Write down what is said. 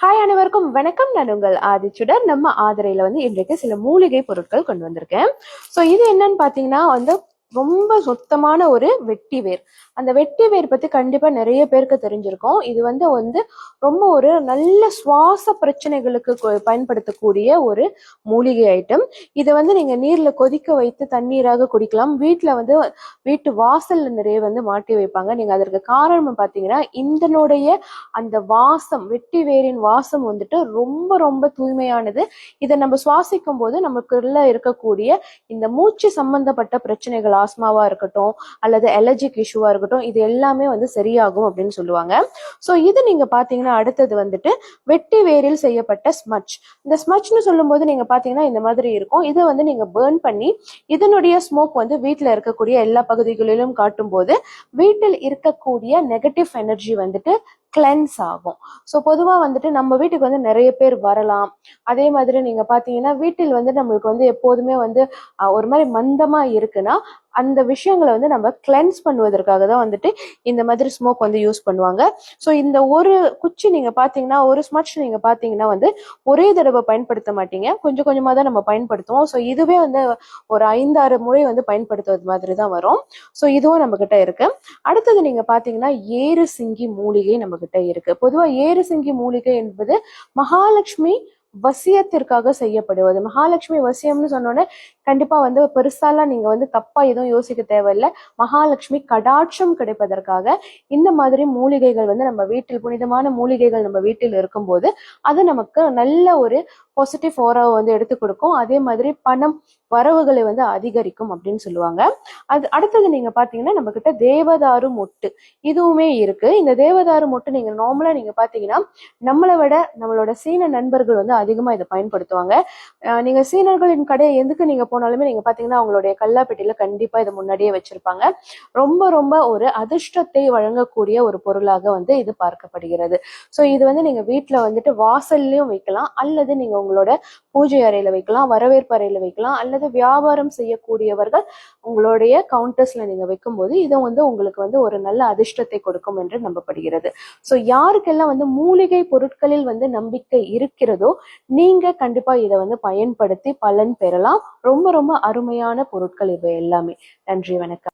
Hi அனைவருக்கும் வணக்கம். நான் உங்கள் ஆதிச்சுடர். நம்ம ஆதரையில இன்றைக்கு சில மூலிகை பொருட்கள் கொண்டு வந்திருக்கேன். ஸோ இது என்னன்னு பார்த்தீங்கன்னா ரொம்ப சுத்தமான ஒரு வெட்டி வேர். அந்த வெட்டி வேர் பத்தி கண்டிப்பா நிறைய பேருக்கு தெரிஞ்சிருக்கும். இது வந்து ரொம்ப ஒரு நல்ல சுவாச பிரச்சனைகளுக்கு பயன்படுத்தக்கூடிய ஒரு மூலிகை ஐட்டம். இதை நீங்க நீர்ல கொதிக்க வைத்து தண்ணீராக குடிக்கலாம். வீட்டு வாசல்ல நிறைய மாட்டி வைப்பாங்க. நீங்க அதற்கு காரணம் பார்த்தீங்கன்னா இதனுடைய அந்த வாசம், வெட்டி வேரின் வாசம் ரொம்ப ரொம்ப தூய்மையானது. இதை நம்ம சுவாசிக்கும் போது நமக்குள்ள இருக்கக்கூடிய இந்த மூச்சு சம்பந்தப்பட்ட பிரச்சனைகள், ஆஸ்மாவா இருக்கட்டும் அல்லது அலர்ஜிக் இஷ்யூவா இருக்கட்டும், இது எல்லாமே சரியாகும் அப்படின்னு சொல்லுவாங்க. ஸோ இது நீங்க பாத்தீங்கன்னா அடுத்தது வெட்டி வேரில் செய்யப்பட்ட ஸ்மட்ச். இந்த ஸ்மட்ச்னு சொல்லும் போது நீங்க பாத்தீங்கன்னா இந்த மாதிரி இருக்கும். இதை நீங்க பேர்ன் பண்ணி இதனுடைய ஸ்மோக் வீட்டுல இருக்கக்கூடிய எல்லா பகுதிகளிலும் காட்டும் போது வீட்டில் இருக்கக்கூடிய நெகட்டிவ் எனர்ஜி கிளென்ஸ் ஆகும். ஸோ பொதுவாக நம்ம வீட்டுக்கு நிறைய பேர் வரலாம். அதே மாதிரி நீங்க பாத்தீங்கன்னா வீட்டில் நம்மளுக்கு எப்போதுமே ஒரு மாதிரி மந்தமா இருக்குன்னா அந்த விஷயங்களை நம்ம கிளென்ஸ் பண்ணுவதற்காக தான் இந்த மாதிரி ஸ்மோக் யூஸ் பண்ணுவாங்க. ஸோ இந்த ஒரு குச்சி நீங்க பாத்தீங்கன்னா, ஒரு ஸ்மட்ச் நீங்க பாத்தீங்கன்னா ஒரே தடவை பயன்படுத்த மாட்டீங்க, கொஞ்சம் கொஞ்சமா தான் நம்ம பயன்படுத்துவோம். ஸோ இதுவே ஒரு 5-6 முறை பயன்படுத்துவது மாதிரி தான் வரும். ஸோ இதுவும் நம்ம கிட்ட இருக்கு. அடுத்தது நீங்க பாத்தீங்கன்னா ஏறு சிங்கி மூலிகை நம்ம கிட்ட இருக்கு. பொதுவா ஏறு சிங்கி மூலிகை என்பது மகாலட்சுமி வசியத்திற்காக செய்யப்படுவது. மகாலட்சுமி வசியம்னு சொன்னோன்னே கண்டிப்பா பெருசாலாம் நீங்க தப்பா எதுவும் யோசிக்க தேவையில்லை. மகாலட்சுமி கடாட்சம் கிடைப்பதற்காக இந்த மாதிரி மூலிகைகள் நம்ம வீட்டில், புனிதமான மூலிகைகள் நம்ம வீட்டில் இருக்கும்போது அது நமக்கு நல்ல ஒரு பாசிட்டிவ் ஓராவை எடுத்து கொடுக்கும். அதே மாதிரி பணம் வரவுகளை அதிகரிக்கும் அப்படின்னு சொல்லுவாங்க. அது அடுத்தது நீங்க பாத்தீங்கன்னா நம்ம கிட்ட தேவதாரு மொட்டு இதுவுமே இருக்கு. இந்த தேவதாரு மொட்டு நீங்க நார்மலா நீங்க பாத்தீங்கன்னா நம்மளை விட நம்மளோட சீன நண்பர்கள் அதிகமா இதை பயன்படுத்துவாங்க. நீங்க சீனர்களின் கடை எதுக்கு நீங்க போனாலுமே நீங்க பாத்தீங்கன்னா அவங்களுடைய கல்லாப்பெட்டியில கண்டிப்பா இதை முன்னாடியே வச்சிருப்பாங்க. ரொம்ப ரொம்ப ஒரு அதிர்ஷ்டத்தை வழங்கக்கூடிய ஒரு பொருளாக இது பார்க்கப்படுகிறது. ஸோ இது நீங்க வீட்டுல வாசல்லையும் வைக்கலாம், அல்லது நீங்க உங்களோட பூஜை அறையில வைக்கலாம், வரவேற்பு அறையில வைக்கலாம், அல்லது வியாபாரம் செய்யக்கூடியவர்கள் உங்களுடைய கவுண்டர்ஸ்ல நீங்க வைக்கும்போது இது உங்களுக்கு ஒரு நல்ல அதிர்ஷ்டத்தை கொடுக்கும் என்று நம்பப்படுகிறது. ஸோ யாருக்கெல்லாம் மூலிகை பொருட்களில் நம்பிக்கை இருக்கிறதோ நீங்க கண்டிப்பா இதை பயன்படுத்தி பலன் பெறலாம். ரொம்ப ரொம்ப அருமையான பொருட்கள் இவை எல்லாமே. நன்றி, வணக்கம்.